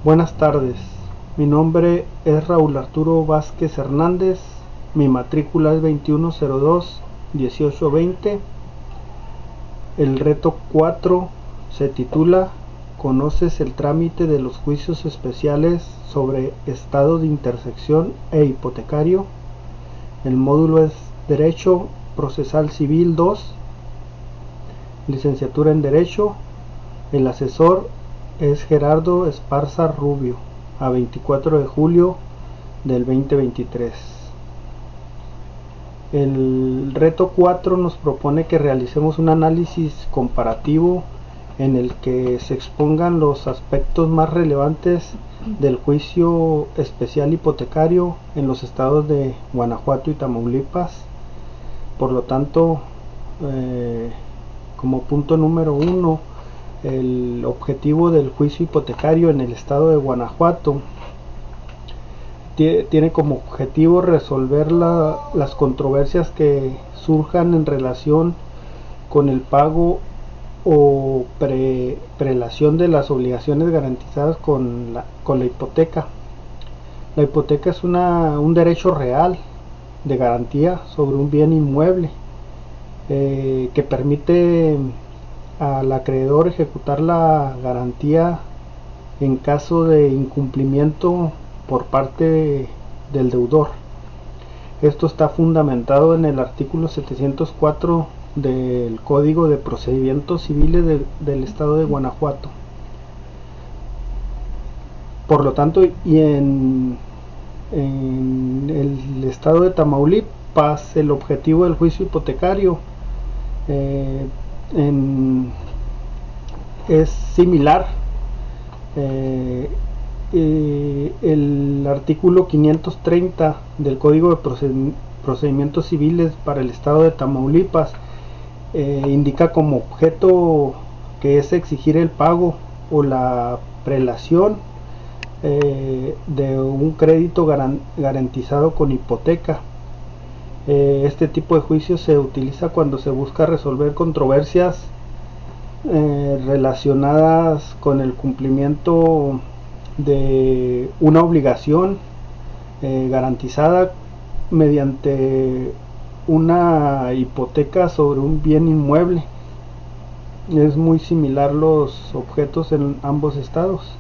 Buenas tardes, mi nombre es Raúl Arturo Vázquez Hernández, mi matrícula es 2102-1820. El reto 4 se titula ¿Conoces el trámite de los juicios especiales sobre estado de intersección e hipotecario? El módulo es Derecho Procesal Civil 2, licenciatura en Derecho. El asesor es Gerardo Esparza Rubio, a 24 de julio del 2023. El reto 4 nos propone que realicemos un análisis comparativo en el que se expongan los aspectos más relevantes del juicio especial hipotecario en los estados de Guanajuato y Tamaulipas. Por lo tanto, como punto número 1, el objetivo del juicio hipotecario en el estado de Guanajuato tiene como objetivo resolver las controversias que surjan en relación con el pago o prelación de las obligaciones garantizadas con la hipoteca. La hipoteca es un derecho real de garantía sobre un bien inmueble que permite al acreedor ejecutar la garantía en caso de incumplimiento por parte del deudor. Esto está fundamentado en el artículo 704 del Código de Procedimientos Civiles del Estado de Guanajuato. Por lo tanto, y en el estado de Tamaulipas, el objetivo del juicio hipotecario es similar. El artículo 530 del Código de Procedimientos Civiles para el estado de Tamaulipas indica como objeto que es exigir el pago o la prelación de un crédito garantizado con hipoteca. Este tipo de juicio se utiliza cuando se busca resolver controversias relacionadas con el cumplimiento de una obligación garantizada mediante una hipoteca sobre un bien inmueble. Es muy similar los objetos en ambos estados.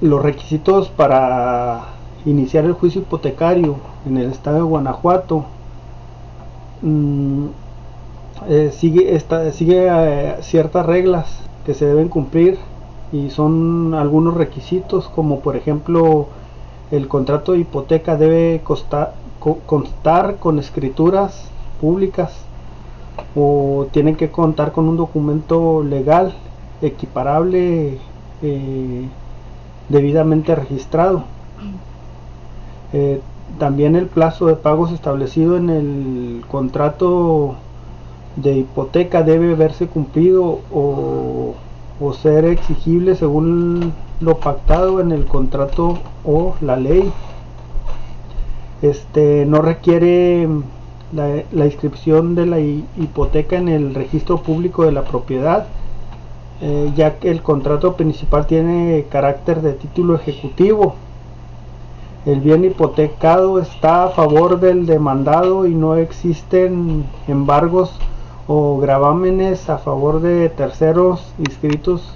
Los requisitos para iniciar el juicio hipotecario en el estado de Guanajuato sigue ciertas reglas que se deben cumplir, y son algunos requisitos, como por ejemplo el contrato de hipoteca debe constar con escrituras públicas o tienen que contar con un documento legal equiparable debidamente registrado. También el plazo de pagos establecido en el contrato de hipoteca debe verse cumplido o ser exigible según lo pactado en el contrato o la ley. No requiere la inscripción de la hipoteca en el registro público de la propiedad, ya que el contrato principal tiene carácter de título ejecutivo. El bien hipotecado está a favor del demandado y no existen embargos o gravámenes a favor de terceros inscritos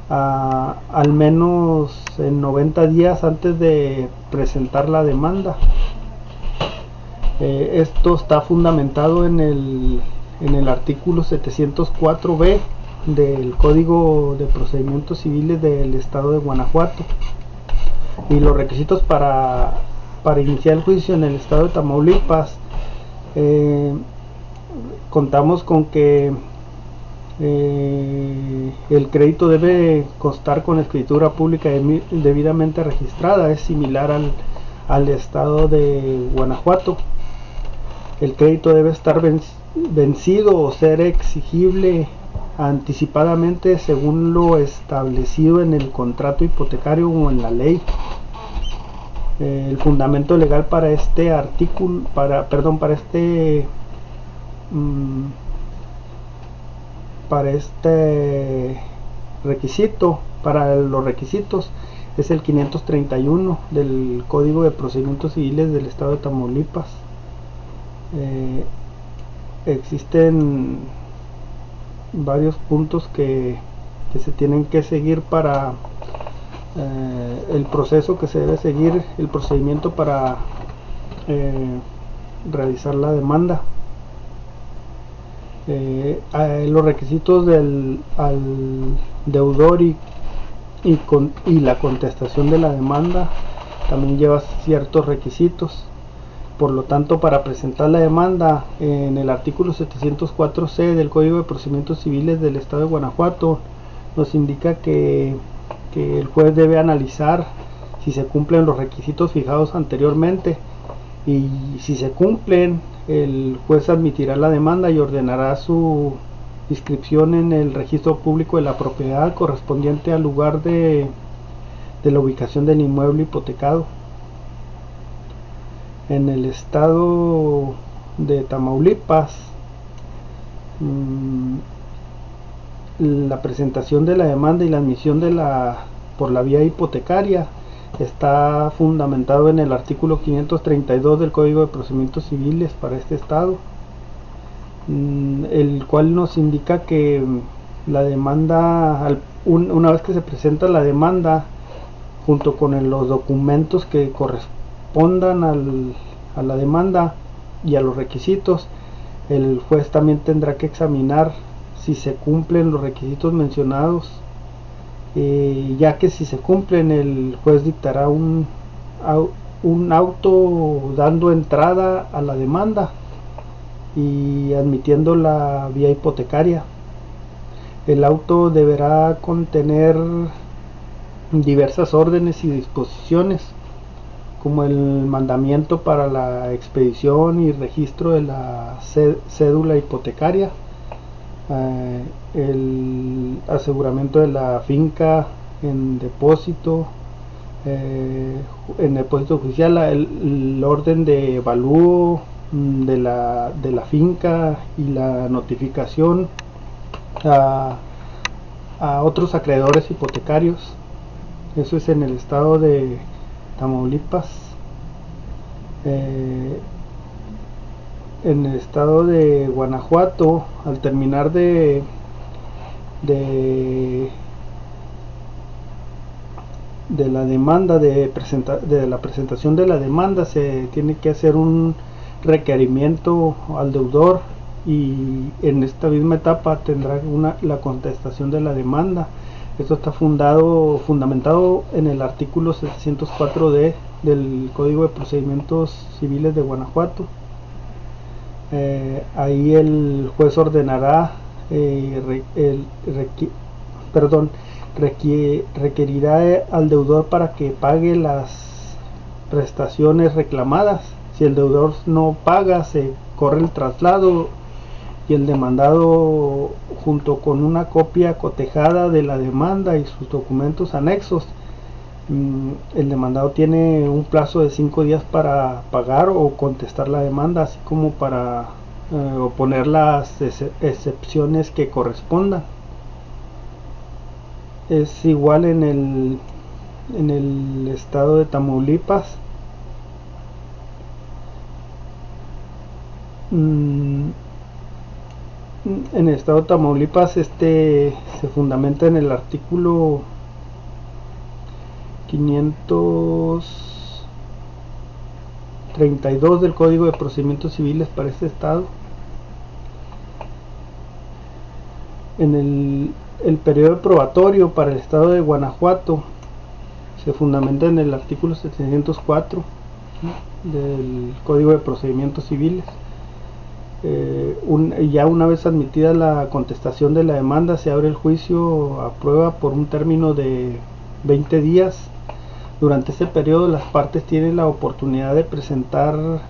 al menos en 90 días antes de presentar la demanda. Esto está fundamentado en el artículo 704b del Código de Procedimientos Civiles del Estado de Guanajuato. Y los requisitos para iniciar el juicio en el estado de Tamaulipas, contamos con que el crédito debe constar con escritura pública debidamente registrada. Es similar al estado de Guanajuato. El crédito debe estar vencido o ser exigible anticipadamente según lo establecido en el contrato hipotecario o en la ley. El fundamento legal para este artículo, para este para este requisito, para los requisitos, es el 531 del Código de Procedimientos Civiles del Estado de Tamaulipas. Existen varios puntos que se tienen que seguir para el proceso que se debe seguir, el procedimiento para realizar la demanda. Los requisitos del al deudor y la contestación de la demanda también lleva ciertos requisitos. Por lo tanto, para presentar la demanda, en el artículo 704C del Código de Procedimientos Civiles del Estado de Guanajuato nos indica que el juez debe analizar si se cumplen los requisitos fijados anteriormente, y si se cumplen, el juez admitirá la demanda y ordenará su inscripción en el registro público de la propiedad correspondiente al lugar de la ubicación del inmueble hipotecado. En el estado de Tamaulipas, la presentación de la demanda y la admisión por la vía hipotecaria está fundamentado en el artículo 532 del Código de Procedimientos Civiles para este estado, el cual nos indica que la demanda, una vez que se presenta la demanda, junto con los documentos que correspondan a la demanda y a los requisitos, el juez también tendrá que examinar si se cumplen los requisitos mencionados, ya que si se cumplen, el juez dictará un auto dando entrada a la demanda y admitiendo la vía hipotecaria. El auto deberá contener diversas órdenes y disposiciones, como el mandamiento para la expedición y registro de la cédula hipotecaria, el aseguramiento de la finca en depósito, judicial, el orden de avalúo de la finca y la notificación a otros acreedores hipotecarios. Eso es en el estado de Tamaulipas. En el estado de Guanajuato, al terminar de la demanda, de la presentación de la demanda, se tiene que hacer un requerimiento al deudor, y en esta misma etapa tendrá la contestación de la demanda. Esto está fundamentado en el artículo 704D del Código de Procedimientos Civiles de Guanajuato. Ahí el juez ordenará, requerirá al deudor para que pague las prestaciones reclamadas. Si el deudor no paga, se corre el traslado, y el demandado, junto con una copia cotejada de la demanda y sus documentos anexos, el demandado tiene un plazo de 5 días para pagar o contestar la demanda, así como para oponer las excepciones que correspondan. Es igual en el estado de Tamaulipas. En el estado de Tamaulipas, se fundamenta en el artículo 532 del Código de Procedimientos Civiles para este estado. En el periodo probatorio para el estado de Guanajuato se fundamenta en el artículo 704 del Código de Procedimientos Civiles. Ya una vez admitida la contestación de la demanda, se abre el juicio a prueba por un término de 20 días. Durante ese periodo, las partes tienen la oportunidad de presentar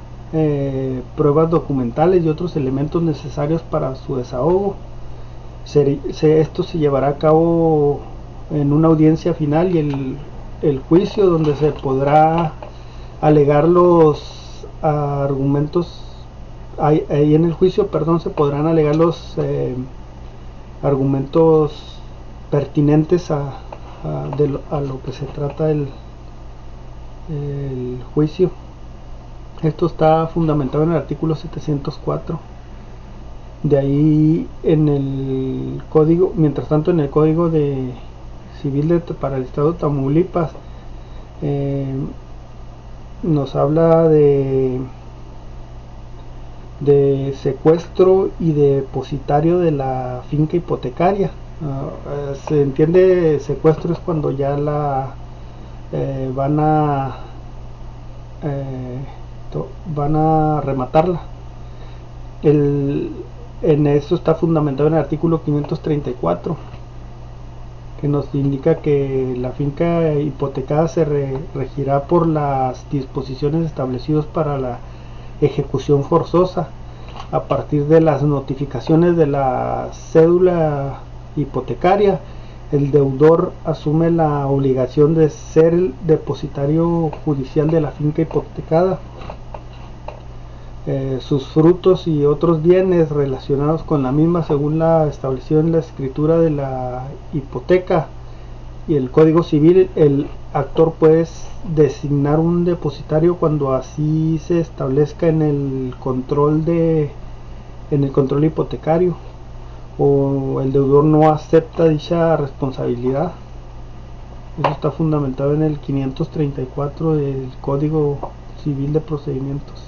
pruebas documentales y otros elementos necesarios para su desahogo. Esto se llevará a cabo en una audiencia final, y el juicio, donde se podrá alegar los argumentos. Ahí en el juicio, se podrán alegar los argumentos pertinentes a lo que se trata el juicio. Esto está fundamentado en el artículo 704. De ahí en el código, mientras tanto en el código de civil para el estado de Tamaulipas nos habla de secuestro y depositario de la finca hipotecaria. Se entiende secuestro es cuando ya la van a rematarla. En eso está fundamentado en el artículo 534, que nos indica que la finca hipotecada se regirá por las disposiciones establecidas para la ejecución forzosa a partir de las notificaciones de la cédula hipotecaria. El deudor asume la obligación de ser el depositario judicial de la finca hipotecada. Sus frutos y otros bienes relacionados con la misma, según la establecido en la escritura de la hipoteca y el Código Civil, el actor puede designar un depositario cuando así se establezca en el control hipotecario o el deudor no acepta dicha responsabilidad. Eso está fundamentado en el 534 del Código Civil de Procedimientos.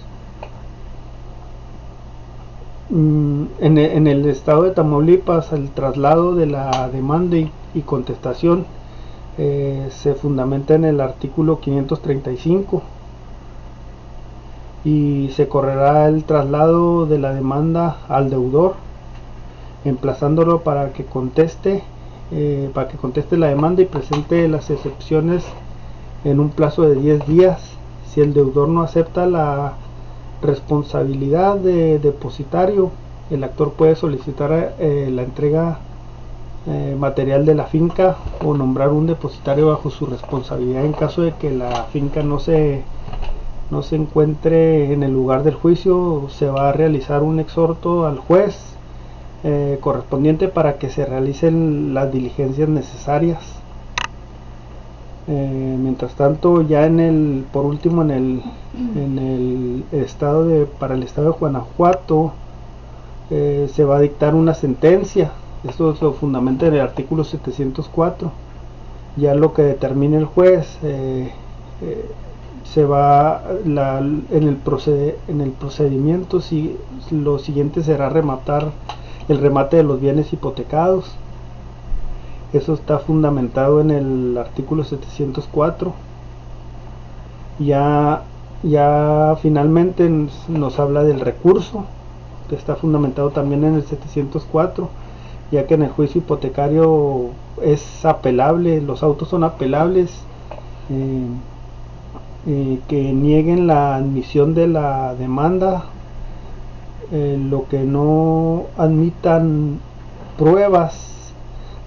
En el estado de Tamaulipas, el traslado de la demanda y contestación se fundamenta en el artículo 535 y se correrá el traslado de la demanda al deudor, emplazándolo para que conteste la demanda y presente las excepciones en un plazo de 10 días. Si el deudor no acepta la responsabilidad de depositario, el actor puede solicitar la entrega material de la finca o nombrar un depositario bajo su responsabilidad. En caso de que la finca no se encuentre en el lugar del juicio, se va a realizar un exhorto al juez correspondiente para que se realicen las diligencias necesarias. Mientras tanto, ya por último en el estado para el estado de Guanajuato se va a dictar una sentencia. Esto se fundamenta en el artículo 704. Ya lo que determine el juez se va en el procedimiento. Si lo siguiente será el remate de los bienes hipotecados. Eso está fundamentado en el artículo 704. Ya finalmente nos habla del recurso, que está fundamentado también en el 704, ya que en el juicio hipotecario es apelable, los autos son apelables, que nieguen la admisión de la demanda, lo que no admitan pruebas,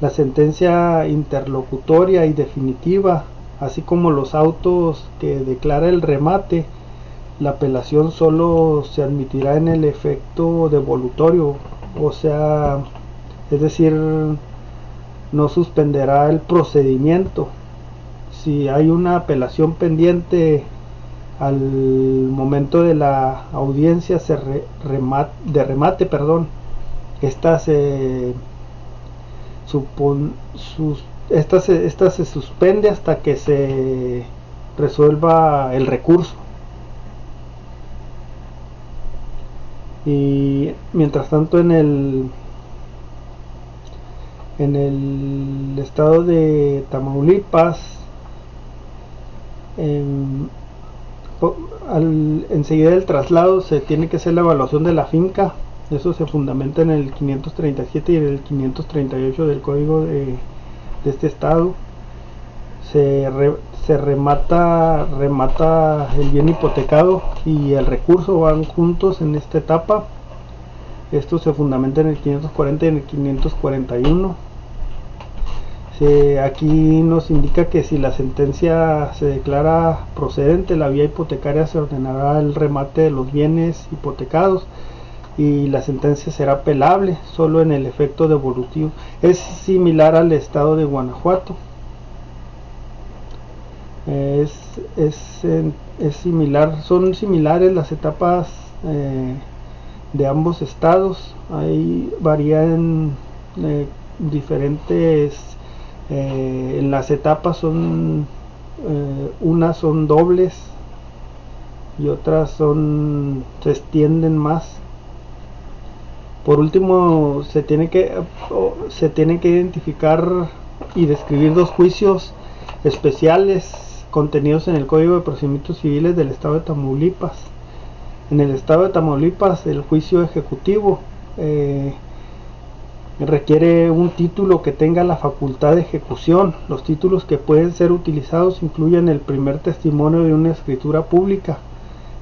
la sentencia interlocutoria y definitiva, así como los autos que declara el remate. La apelación solo se admitirá en el efecto devolutorio, o sea, es decir, no suspenderá el procedimiento. Si hay una apelación pendiente al momento de la audiencia de remate, esta se suspende hasta que se resuelva el recurso. Y mientras tanto en el estado de Tamaulipas, enseguida del traslado se tiene que hacer la evaluación de la finca. Eso se fundamenta en el 537 y en el 538 del código de este estado. Se remata el bien hipotecado y el recurso van juntos en esta etapa. Esto se fundamenta en el 540 y en el 541. Aquí nos indica que si la sentencia se declara procedente, la vía hipotecaria se ordenará el remate de los bienes hipotecados y la sentencia será apelable solo en el efecto devolutivo. Es similar al estado de Guanajuato. Es similar, son similares las etapas de ambos estados. Ahí varían diferentes, en las etapas son unas son dobles y otras se extienden más. Por último, se tiene que identificar y describir dos juicios especiales contenidos en el Código de Procedimientos Civiles del Estado de Tamaulipas. En el Estado de Tamaulipas, el juicio ejecutivo requiere un título que tenga la facultad de ejecución. Los títulos que pueden ser utilizados incluyen el primer testimonio de una escritura pública,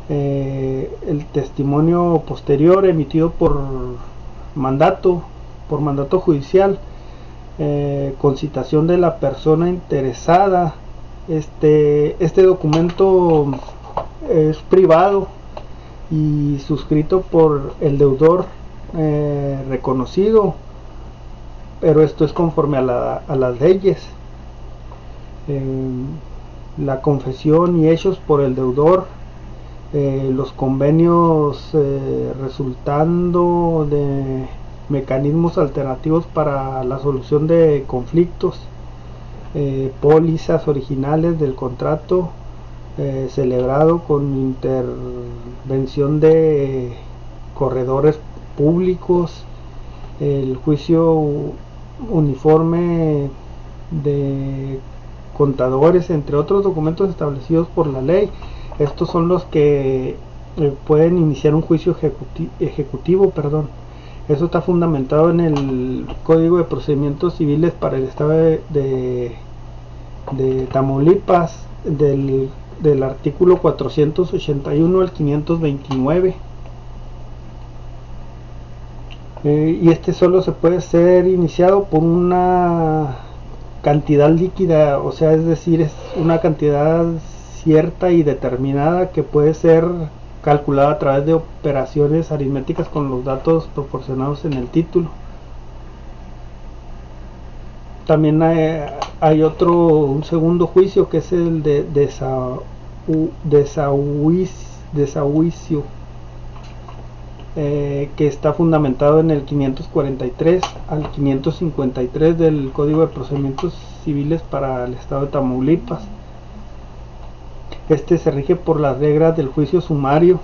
el testimonio posterior emitido por mandato judicial, con citación de la persona interesada. Este documento es privado y suscrito por el deudor reconocido, pero esto es conforme a las leyes. La confesión y hechos por el deudor, los convenios resultando de mecanismos alternativos para la solución de conflictos, pólizas originales del contrato celebrado con intervención de corredores públicos, el juicio uniforme de contadores, entre otros documentos establecidos por la ley. Estos son los que pueden iniciar un juicio ejecutivo. Eso está fundamentado en el Código de Procedimientos Civiles para el Estado de Tamaulipas, del artículo 481 al 529. Y este solo se puede ser iniciado por una cantidad líquida, o sea, es decir, es una cantidad cierta y determinada que puede ser calculada a través de operaciones aritméticas con los datos proporcionados en el título. También hay un segundo juicio, que es el de desahucio, que está fundamentado en el 543 al 553 del Código de Procedimientos Civiles para el Estado de Tamaulipas. Este se rige por las reglas del juicio sumario.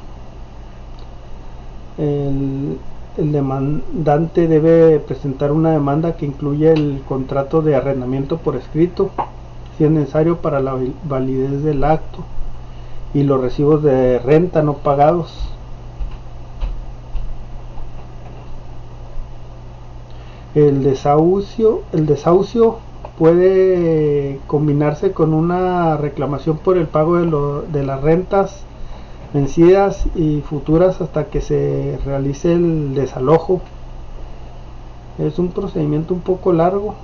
El demandante debe presentar una demanda que incluye el contrato de arrendamiento por escrito, si es necesario para la validez del acto, y los recibos de renta no pagados. El desahucio puede combinarse con una reclamación por el pago de las rentas vencidas y futuras hasta que se realice el desalojo. Es un procedimiento un poco largo,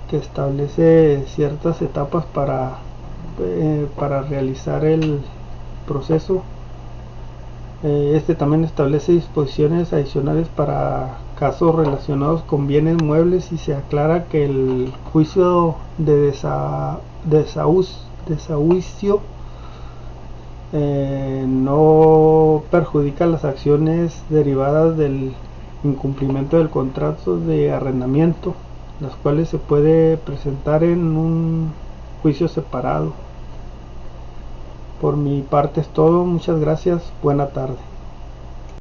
que establece ciertas etapas para realizar el proceso. Este también establece disposiciones adicionales para casos relacionados con bienes muebles, y se aclara que el juicio de desahucio no perjudica las acciones derivadas del incumplimiento del contrato de arrendamiento, las cuales se puede presentar en un juicio separado. Por mi parte es todo, muchas gracias, buena tarde.